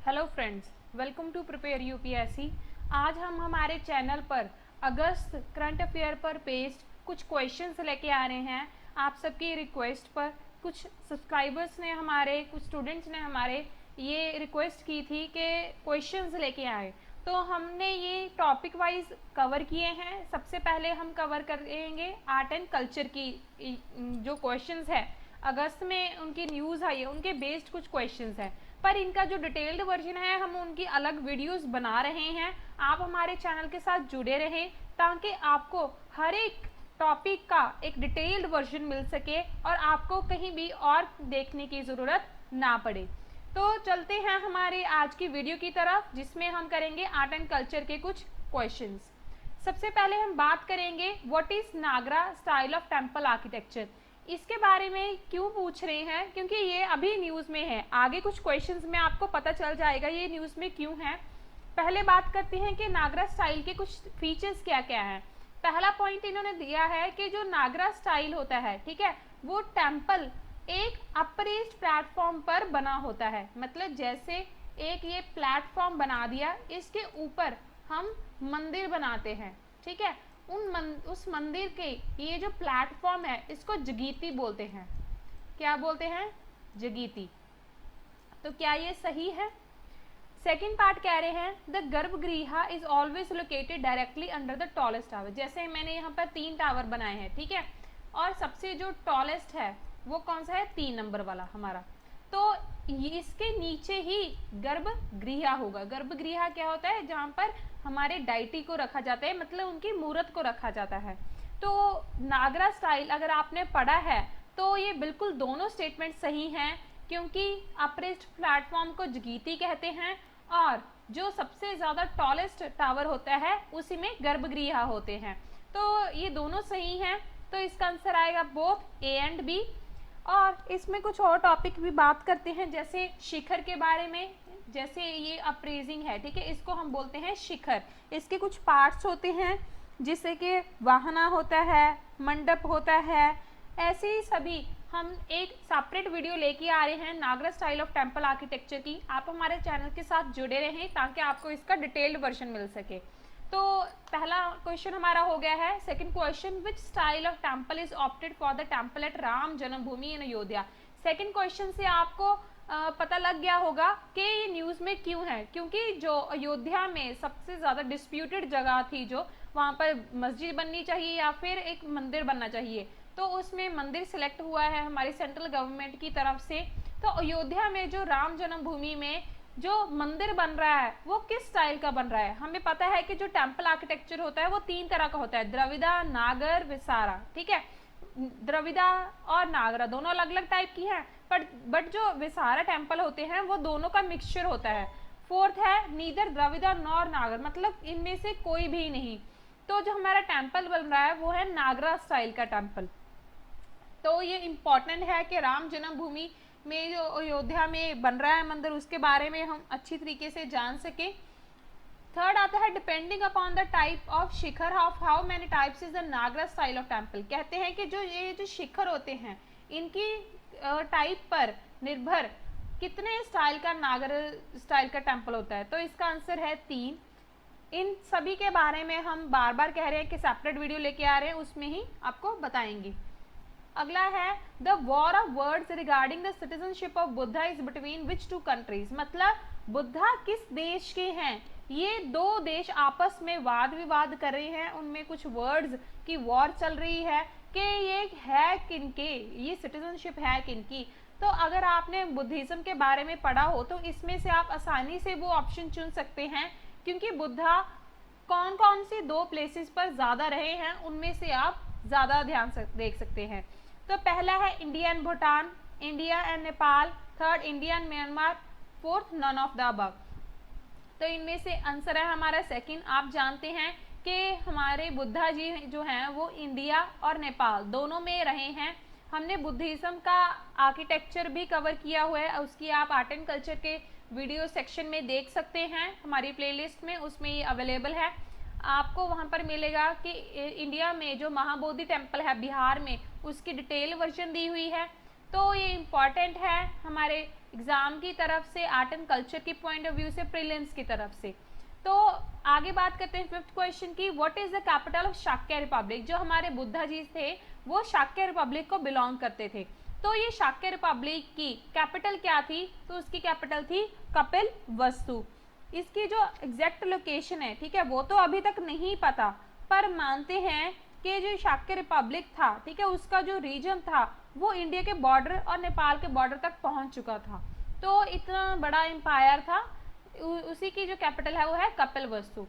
Hello friends, welcome to prepare UPSC. आज हम हमारे चैनल पर अगस्त करंट अफेयर पर बेस्ड कुछ क्वेश्चंस लेके आ रहे हैं। आप सबकी रिक्वेस्ट पर कुछ सब्सक्राइबर्स ने हमारे, कुछ स्टूडेंट्स ने हमारे ये रिक्वेस्ट की थी कि क्वेश्चंस लेके आए, तो हमने ये टॉपिक वाइज कवर किए हैं। सबसे पहले हम कवर करेंगे आर्ट एंड कल्चर की जो क्वेश्चंस है, अगस्त में उनकी न्यूज़ आई है, उनके बेस्ड कुछ क्वेश्चंस है, पर इनका जो डिटेल्ड वर्जन है हम उनकी अलग वीडियोस बना रहे हैं। आप हमारे चैनल के साथ जुड़े रहें ताकि आपको हर एक टॉपिक का एक डिटेल्ड वर्जन मिल सके और आपको कहीं भी और देखने की ज़रूरत ना पड़े। तो चलते हैं हमारे आज की वीडियो की तरफ, जिसमें हम करेंगे आर्ट एंड कल्चर के कुछ क्वेश्चंस। सबसे पहले हम बात करेंगे what is Nagara style of temple architecture. इसके बारे में क्यों पूछ रहे हैं, क्योंकि ये अभी न्यूज़ में है। आगे कुछ क्वेश्चंस में आपको पता चल जाएगा ये न्यूज़ में क्यों है। पहले बात करते हैं कि नागरा स्टाइल के कुछ फीचर्स क्या क्या हैं। पहला पॉइंट इन्होंने दिया है कि जो नागरा स्टाइल होता है, ठीक है, वो टेम्पल एक अप्रेज्ड प्लेटफॉर्म पर बना होता है। मतलब जैसे एक ये प्लेटफॉर्म बना दिया, इसके ऊपर हम मंदिर बनाते हैं, ठीक है। उस मंदिर के ये जो प्लेटफॉर्म है इसको जगीती बोलते हैं। क्या बोलते हैं? जगीती। तो क्या ये सही है? सेकेंड पार्ट कह रहे हैं द गर्भगृह is always located directly under the tallest tower. जैसे मैंने यहाँ पर 3 टावर बनाए हैं, ठीक है, और सबसे जो टॉलेस्ट है वो कौन सा है? 3 नंबर वाला हमारा। तो इसके नीचे ही गर्भगृह होगा। गर्भगृह क्या होता है? जहाँ पर हमारे डाइटी को रखा जाता है, मतलब उनकी मूर्त को रखा जाता है। तो नागरा स्टाइल अगर आपने पढ़ा है तो ये बिल्कुल दोनों स्टेटमेंट सही हैं, क्योंकि अप्रेस्ड प्लेटफॉर्म को जगीती कहते हैं और जो सबसे ज़्यादा टॉलेस्ट टावर होता है उसी में गर्भगृह होते हैं। तो ये दोनों सही हैं। तो इसका आंसर आएगा बोथ ए एंड बी। और इसमें कुछ और टॉपिक भी बात करते हैं, जैसे शिखर के बारे में। जैसे ये अप्रेजिंग है, ठीक है, इसको हम बोलते हैं शिखर। इसके कुछ पार्ट्स होते हैं, जिससे कि वाहना होता है, मंडप होता है। ऐसे ही सभी हम एक सेपरेट वीडियो लेके आ रहे हैं नागरा स्टाइल ऑफ टेम्पल आर्किटेक्चर की। आप हमारे चैनल के साथ जुड़े रहें ताकि आपको इसका डिटेल्ड वर्जन मिल सके। तो पहला क्वेश्चन हमारा हो गया है। Second question, which style of temple is opted for the temple at Ram Janmabhoomi in Ayodhya. Second question से आपको पता लग गया होगा कि ये न्यूज़ में क्यों है, क्योंकि जो अयोध्या में सबसे ज़्यादा डिस्प्यूटेड जगह थी, जो वहाँ पर मस्जिद बननी चाहिए या फिर एक मंदिर बनना चाहिए, तो उसमें मंदिर सिलेक्ट हुआ है हमारी सेंट्रल गवर्नमेंट की तरफ से। तो अयोध्या में जो राम जन्मभूमि में जो मंदिर बन रहा है वो किस स्टाइल का बन रहा है? हमें पता है कि जो टेम्पल आर्किटेक्चर होता है वो 3 तरह का होता है, द्रविड़ा, नागर, विसारा, ठीक है। द्रविड़ा और नागरा दोनों अलग अलग टाइप की हैं, बट जो विसारा टेम्पल होते हैं वो दोनों का मिक्सचर होता है। फोर्थ है नीदर द्रविड़ा नॉर नागर, मतलब इनमें से कोई भी नहीं। तो जो हमारा टेम्पल बन रहा है वो है नागरा स्टाइल का टेम्पल। तो ये इम्पॉर्टेंट है कि राम जन्मभूमि में जो अयोध्या में बन रहा है मंदिर, उसके बारे में हम अच्छी तरीके से जान सके। थर्ड आता है depending upon the type of shikhara of how many types is the Nagara style of temple. कहते हैं कि जो ये जो शिखर होते हैं इनकी टाइप पर निर्भर कितने स्टाइल का नागर स्टाइल का टेम्पल होता है। तो इसका आंसर है 3। इन सभी के बारे में हम बार बार कह रहे हैं कि सेपरेट वीडियो लेके आ रहे हैं, उसमें ही आपको बताएंगे। अगला है the war of words regarding the citizenship of Buddha is between which 2 countries. मतलब बुद्धा किस देश के हैं? ये 2 देश आपस में वाद विवाद कर रहे हैं, उनमें कुछ वर्ड्स की वॉर चल रही है कि ये है किनके, ये सिटीजनशिप है किनकी। तो अगर आपने बुद्धिज्म के बारे में पढ़ा हो तो इसमें से आप आसानी से वो ऑप्शन चुन सकते हैं, क्योंकि बुद्धा कौन कौन सी 2 प्लेसेस पर ज़्यादा रहे हैं उनमें से आप ज़्यादा ध्यान देख सकते हैं। तो पहला है India and Bhutan, India and Nepal, third India and Myanmar, fourth none of the above. तो इनमें से आंसर है हमारा सेकंड। आप जानते हैं कि हमारे बुद्धा जी जो हैं वो इंडिया और नेपाल दोनों में रहे हैं। हमने बुद्धिज्म का आर्किटेक्चर भी कवर किया हुआ है, उसकी आप आर्ट एंड कल्चर के वीडियो सेक्शन में देख सकते हैं हमारी प्लेलिस्ट में, उसमें ये अवेलेबल है। आपको वहाँ पर मिलेगा कि इंडिया में जो महाबोधि टेम्पल है बिहार में, उसकी डिटेल वर्जन दी हुई है। तो ये इम्पॉर्टेंट है हमारे एग्जाम की तरफ से, आर्ट एंड कल्चर की पॉइंट ऑफ व्यू से, प्रीलिम्स की तरफ से। तो आगे बात करते हैं फिफ्थ क्वेश्चन की, what is the capital of Shakya Republic. जो हमारे बुद्धा जी थे वो शाक्य रिपब्लिक को बिलोंग करते थे। तो ये शाक्य रिपब्लिक की कैपिटल क्या थी, तो उसकी कैपिटल थी कपिल वस्तु। इसकी जो एग्जैक्ट लोकेशन है, ठीक है, वो तो अभी तक नहीं पता, पर मानते हैं कि जो शाक्य रिपब्लिक था, ठीक है, उसका जो रीजन था वो इंडिया के बॉर्डर और नेपाल के बॉर्डर तक पहुंच चुका था। तो इतना बड़ा एम्पायर था, उसी की जो कैपिटल है वो है कपिल वस्तु।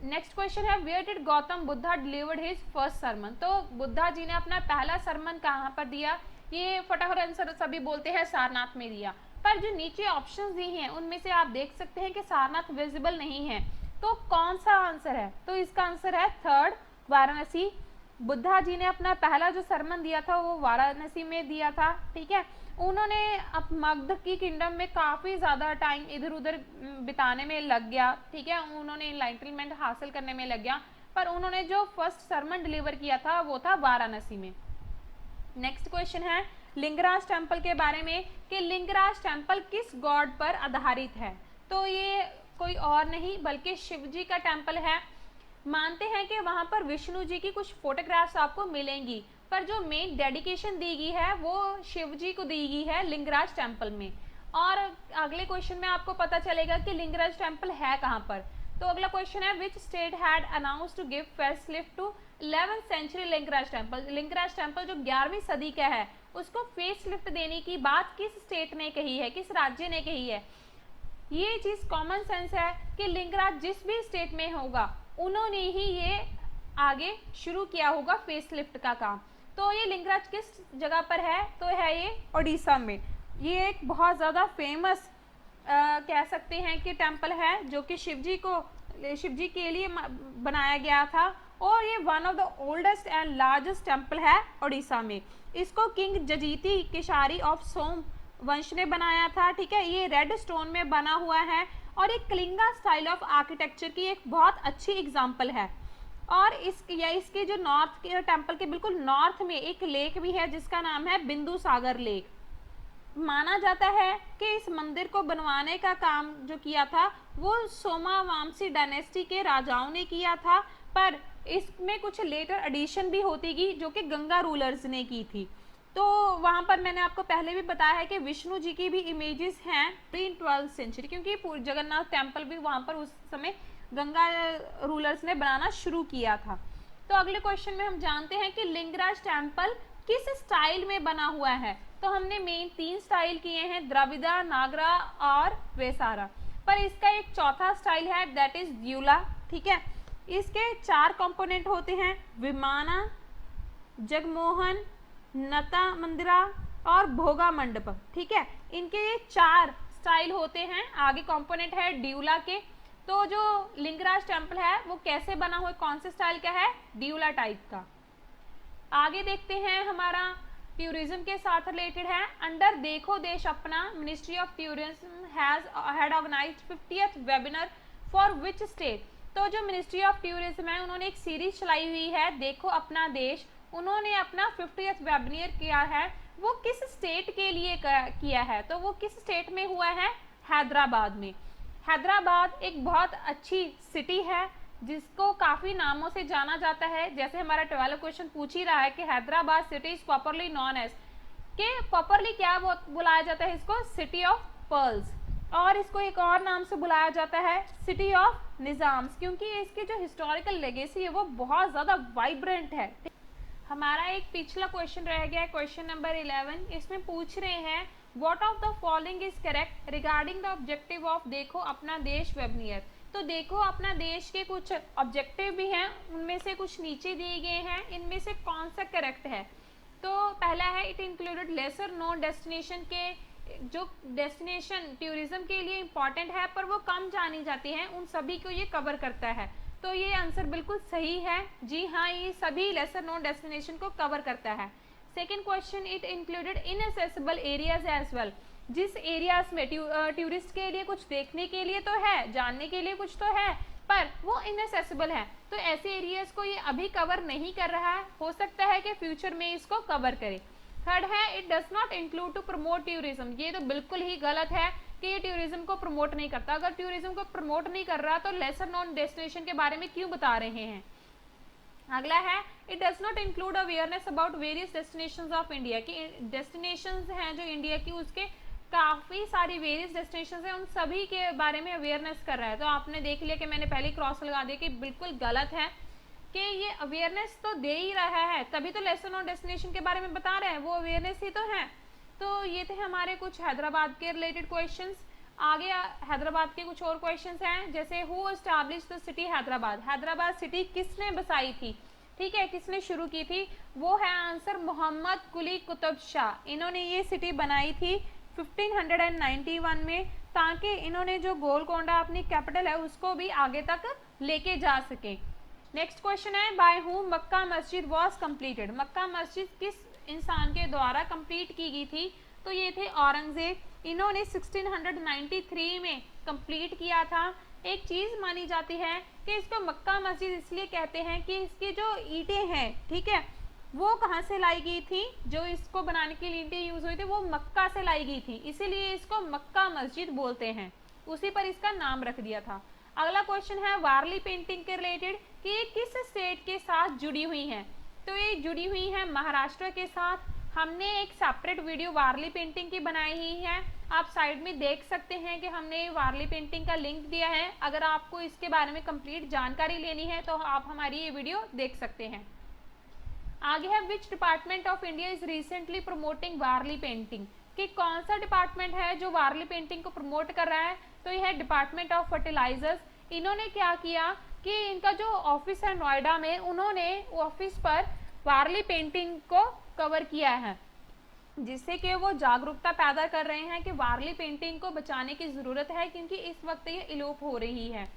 नेक्स्ट क्वेश्चन है, where did Gautam Buddha delivered his first sermon. तो बुद्धा जी ने अपना पहला सरमन कहाँ पर दिया, ये फटाफट आंसर सभी बोलते हैं सारनाथ में दिया, पर जो नीचे ऑप्शंस दिए हैं उनमें से आप देख सकते हैं कि सारनाथ विजिबल नहीं है। तो कौन सा आंसर है, तो इसका आंसर है थर्ड, वाराणसी। बुद्धा जी ने अपना पहला जो सरमन दिया था वो वाराणसी में दिया था, ठीक है। उन्होंने अब मगध की किंगडम में काफ़ी ज़्यादा टाइम इधर उधर बिताने में लग गया, ठीक है, उन्होंने एनलाइटनमेंट हासिल करने में लग गया, पर उन्होंने जो फर्स्ट सरमन डिलीवर किया था वो था वाराणसी में। नेक्स्ट क्वेश्चन है लिंगराज टेम्पल के बारे में कि लिंगराज टेम्पल किस गॉड पर आधारित है। तो ये कोई और नहीं बल्कि शिव जी का टेम्पल है। मानते हैं कि वहाँ पर विष्णु जी की कुछ फोटोग्राफ्स आपको मिलेंगी, पर जो मेन डेडिकेशन दी गई है वो शिव जी को दी गई है लिंगराज टेम्पल में। और अगले क्वेश्चन में आपको पता चलेगा कि लिंगराज टेम्पल है कहाँ पर। तो अगला क्वेश्चन है, which state had announce to give face lift to 11th century Lingaraj temple. Lingaraj temple जो 11वीं सदी का है उसको फेस लिफ्ट देने की बात किस स्टेट ने कही है, किस राज्य ने कही है। ये चीज कॉमन सेंस है कि लिंगराज जिस भी स्टेट में होगा उन्होंने ही ये आगे शुरू किया होगा फेस लिफ्ट का काम। तो ये लिंगराज किस जगह पर है, तो है ये उड़ीसा में। ये एक बहुत ज़्यादा फेमस कह सकते हैं कि टेम्पल है जो कि शिव जी के लिए बनाया गया था, और ये one of the oldest and largest temple है उड़ीसा में। इसको किंग जजीती केशारी ऑफ सोम वंश ने बनाया था, ठीक है। ये रेड स्टोन में बना हुआ है और एक कलिंगा स्टाइल ऑफ आर्किटेक्चर की एक बहुत अच्छी एग्जाम्पल है। और इसके जो नॉर्थ के टेम्पल के बिल्कुल नॉर्थ में एक लेक भी है जिसका नाम है बिंदु सागर लेक। माना जाता है कि इस मंदिर को बनवाने का काम जो किया था वो सोमावामसी डायनेस्टी के राजाओं ने किया था, पर इसमें कुछ लेटर एडिशन भी होती गई जो कि गंगा रूलर्स ने की थी। तो वहाँ पर मैंने आपको पहले भी बताया है कि विष्णु जी की भी इमेजेस हैं प्री 12th सेंचुरी, क्योंकि जगन्नाथ टेम्पल भी वहाँ पर उस समय गंगा रूलर्स ने बनाना शुरू किया था। तो अगले क्वेश्चन में हम जानते हैं कि लिंगराज टेम्पल किस स्टाइल में बना हुआ है। तो हमने मेन 3 स्टाइल किए हैं, द्रविड़ा, नागरा और वेसारा, पर इसका एक चौथा स्टाइल है दैट इज द्यूला, ठीक है। इसके 4 कंपोनेंट होते हैं, विमाना, जगमोहन, नता मंदिरा और भोगा मंडप, ठीक है। इनके ये 4 स्टाइल होते हैं। आगे कंपोनेंट है ड्यूला के। तो जो लिंगराज टेम्पल है वो कैसे बना हुआ, कौन से स्टाइल का है, ड्यूला टाइप का। आगे देखते हैं, हमारा टूरिज्म के साथ रिलेटेड है। अंडर देखो देश अपना ministry of tourism had organized 50th webinar for which state. तो जो मिनिस्ट्री ऑफ टूरिज्म है उन्होंने एक सीरीज चलाई हुई है देखो अपना देश, उन्होंने अपना 50th वेबिनार किया है, वो किस स्टेट के लिए किया है। तो वो किस स्टेट में हुआ है, हैदराबाद में। हैदराबाद एक बहुत अच्छी सिटी है जिसको काफ़ी नामों से जाना जाता है। जैसे हमारा 12 क्वेश्चन पूछ ही रहा है कि Hyderabad city is properly known as, के प्रॉपरली क्या बुलाया जाता है इसको, सिटी ऑफ पर्ल्स, और इसको एक और नाम से बुलाया जाता है सिटी ऑफ निज़ाम्स, क्योंकि इसकी जो हिस्टोरिकल लेगेसी है वो बहुत ज़्यादा वाइब्रेंट है। हमारा एक पिछला क्वेश्चन रह गया है, क्वेश्चन नंबर 11। इसमें पूछ रहे हैं what of the following is correct regarding the objective of देखो अपना देश वेबनियर। तो देखो अपना देश के कुछ ऑब्जेक्टिव भी हैं, उनमें से कुछ नीचे दिए गए हैं, इनमें से कौन सा करेक्ट है। तो पहला है it included laser known destination, के जो डेस्टिनेशन टूरिज्म के लिए इम्पॉर्टेंट है पर वो कम जानी जाती हैं, उन सभी को ये कवर करता है। तो ये आंसर बिल्कुल सही है, जी हाँ, ये सभी लेसर नोन डेस्टिनेशन को कवर करता है। Second question, it included inaccessible areas as well. जिस एरियाज में टूरिस्ट के लिए कुछ देखने के लिए तो है, जानने के लिए कुछ तो है, पर वो इनएसेसिबल है, तो ऐसे एरियाज को ये अभी कवर नहीं कर रहा है, हो सकता है कि फ्यूचर में इसको कवर करे। थर्ड है it does not include to promote tourism, ये तो बिल्कुल ही गलत है कि ये टूरिज्म को प्रमोट नहीं करता। अगर टूरिज्म को प्रमोट नहीं कर रहा तो लेसर नोन डेस्टिनेशन के बारे में क्यों बता रहे हैं। अगला है it does not include awareness about various destinations of India, कि डेस्टिनेशंस हैं जो इंडिया की उसके काफ़ी सारी वेरियस डेस्टिनेशंस हैं, उन सभी के बारे में अवेयरनेस कर रहा है। तो आपने देख लिया कि मैंने पहले क्रॉस लगा दिया कि बिल्कुल गलत है कि ये अवेयरनेस तो दे ही रहा है, तभी तो लेसन ऑन डेस्टिनेशन के बारे में बता रहे हैं, वो अवेयरनेस ही तो है। तो ये थे हमारे कुछ हैदराबाद के रिलेटेड क्वेश्चंस। आगे हैदराबाद के कुछ और क्वेश्चंस हैं, जैसे who established the city Hyderabad, Hyderabad city किसने बसाई थी, ठीक है, किसने शुरू की थी, वो है आंसर मोहम्मद कुली कुतुब शाह। इन्होंने ये सिटी बनाई थी 1591 में, ताकि इन्होंने जो गोलकोंडा अपनी कैपिटल है उसको भी आगे तक लेके जा सके। नेक्स्ट क्वेश्चन है बाय हूम मक्का मस्जिद वॉज कम्प्लीटेड, मक्का मस्जिद किस इंसान के द्वारा कंप्लीट की गई थी, तो ये थे औरंगजेब, इन्होंने 1693 में कंप्लीट किया था। एक चीज़ मानी जाती है कि इसको मक्का मस्जिद इसलिए कहते हैं कि इसकी जो ईंटें हैं, ठीक है, वो कहाँ से लाई गई थी, जो इसको बनाने के लिए ईंटें यूज हुई थी वो मक्का से लाई गई थी, इसीलिए इसको मक्का मस्जिद बोलते हैं, उसी पर इसका नाम रख दिया था। अगला क्वेश्चन है वारली पेंटिंग के रिलेटेड कि ये किस स्टेट के साथ जुड़ी हुई हैं, तो ये जुड़ी हुई है महाराष्ट्र के साथ। हमने एक सेपरेट वीडियो वारली पेंटिंग की बनाई ही है, आप साइड में देख सकते हैं कि हमने वारली पेंटिंग का लिंक दिया है। अगर आपको इसके बारे में कंप्लीट जानकारी लेनी है तो आप हमारी ये वीडियो देख सकते हैं। आगे है which department of India is recently promoting Warli painting, कि कौन सा डिपार्टमेंट है जो वारली पेंटिंग को प्रमोट कर रहा है, तो यह है डिपार्टमेंट ऑफ फर्टिलाइजर्स। इन्होंने क्या किया कि इनका जो ऑफिस है नोएडा में, उन्होंने ऑफिस पर वारली पेंटिंग को कवर किया है, जिससे कि वो जागरूकता पैदा कर रहे हैं कि वारली पेंटिंग को बचाने की ज़रूरत है, क्योंकि इस वक्त ये इलोप हो रही है।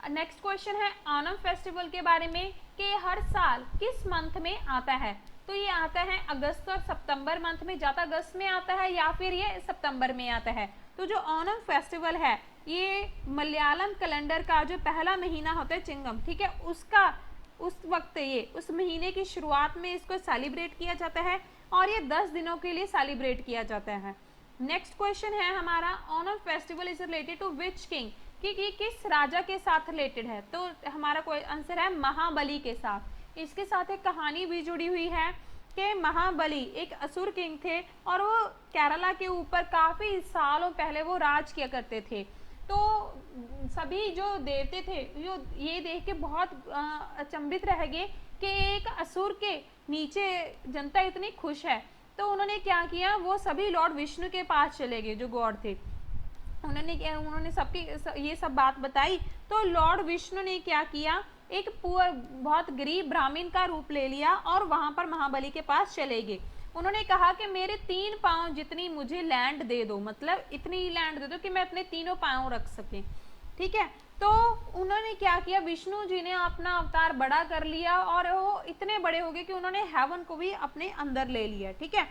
नेक्स्ट क्वेश्चन है ओणम फेस्टिवल के बारे में कि हर साल किस मंथ में आता है, तो ये आता है अगस्त और सितंबर मंथ में, ज़्यादा अगस्त में आता है या फिर ये सितंबर में आता है। तो जो ओणम फेस्टिवल है ये मलयालम कैलेंडर का जो पहला महीना होता है चिंगम, ठीक है, उसका उस वक्त ये उस महीने की शुरुआत में इसको सेलिब्रेट किया जाता है और ये 10 दिनों के लिए सेलिब्रेट किया जाता है। नेक्स्ट क्वेश्चन है हमारा Onam festival is related to which king, कि किस राजा के साथ रिलेटेड है, तो हमारा कोई आंसर है महाबली के साथ। इसके साथ एक कहानी भी जुड़ी हुई है कि महाबली एक असुर किंग थे और वो केरला के ऊपर काफ़ी सालों पहले वो राज किया करते थे। तो सभी जो देवते थे ये देख के बहुत अचंभित रह गए कि एक असुर के नीचे जनता इतनी खुश है। तो उन्होंने क्या किया, वो सभी लॉर्ड विष्णु के पास चले गए जो गॉड थे, उन्होंने सबकी ये सब बात बताई। तो लॉर्ड विष्णु ने क्या किया, एक बहुत गरीब ब्राह्मण का रूप ले लिया और वहां पर महाबली के पास चले गए। उन्होंने कहा कि मेरे 3 पाँव जितनी मुझे लैंड दे दो, मतलब इतनी लैंड दे दो कि मैं अपने तीनों पाँव रख सके, ठीक है। तो उन्होंने क्या किया, विष्णु जी ने अपना अवतार बड़ा कर लिया और वो इतने बड़े हो गए कि उन्होंने हेवन को भी अपने अंदर ले लिया, ठीक है,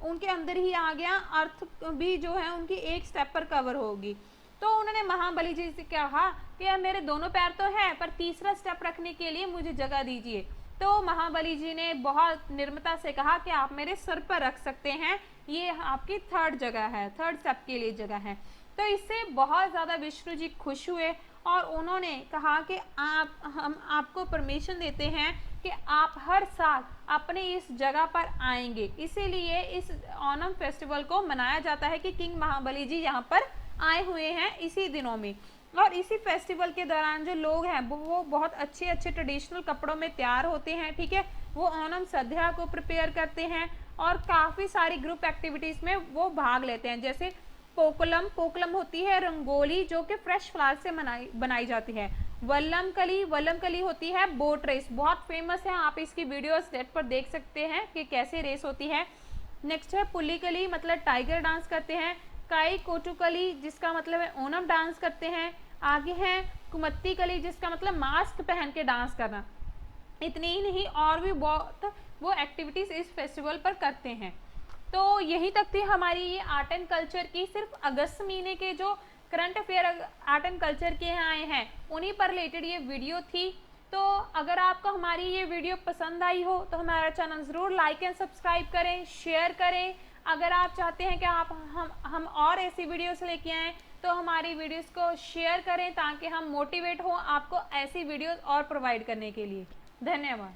उनके अंदर ही आ गया, अर्थ भी जो है उनकी एक स्टेप पर कवर होगी। तो उन्होंने महाबली जी से कहा कि यार मेरे दोनों पैर तो हैं पर तीसरा स्टेप रखने के लिए मुझे जगह दीजिए। तो महाबली जी ने बहुत निर्मता से कहा कि आप मेरे सर पर रख सकते हैं, ये आपकी थर्ड जगह है, थर्ड स्टेप के लिए जगह है। तो इससे बहुत ज़्यादा विष्णु जी खुश हुए और उन्होंने कहा कि हम आपको परमिशन देते हैं कि आप हर साल अपने इस जगह पर आएंगे। इसीलिए इस ओणम फेस्टिवल को मनाया जाता है कि किंग महाबली जी यहाँ पर आए हुए हैं इसी दिनों में। और इसी फेस्टिवल के दौरान जो लोग हैं वो बहुत अच्छे अच्छे ट्रेडिशनल कपड़ों में तैयार होते हैं, ठीक है, वो ओणम सद्या को प्रिपेयर करते हैं और काफ़ी सारी ग्रुप एक्टिविटीज़ में वो भाग लेते हैं। जैसे पोकलम होती है रंगोली जो कि फ्रेश फ्लावर से बनाई जाती है। वल्लम कली होती है बोट रेस, बहुत फेमस है, आप इसकी वीडियोस नेट पर देख सकते हैं कि कैसे रेस होती है। नेक्स्ट है पुलिकली, मतलब टाइगर डांस करते हैं। काई कोटुकली जिसका मतलब है ओणम डांस करते हैं। आगे है कुमत्ती कली जिसका मतलब मास्क पहन के डांस करना। इतनी ही नहीं और भी बहुत वो एक्टिविटीज़ इस फेस्टिवल पर करते हैं। तो यही तक थी हमारी ये आर्ट एंड कल्चर की, सिर्फ अगस्त महीने के जो current affair art and culture के यहाँ आए हैं उन्हीं पर रिलेटेड ये वीडियो थी। तो अगर आपको हमारी ये वीडियो पसंद आई हो तो हमारा चैनल ज़रूर लाइक एंड सब्सक्राइब करें, शेयर करें। अगर आप चाहते हैं कि हम और ऐसी वीडियोस लेके आएँ तो हमारी वीडियोस को शेयर करें ताकि हम मोटिवेट हों आपको ऐसी वीडियोस और प्रोवाइड करने के लिए। धन्यवाद।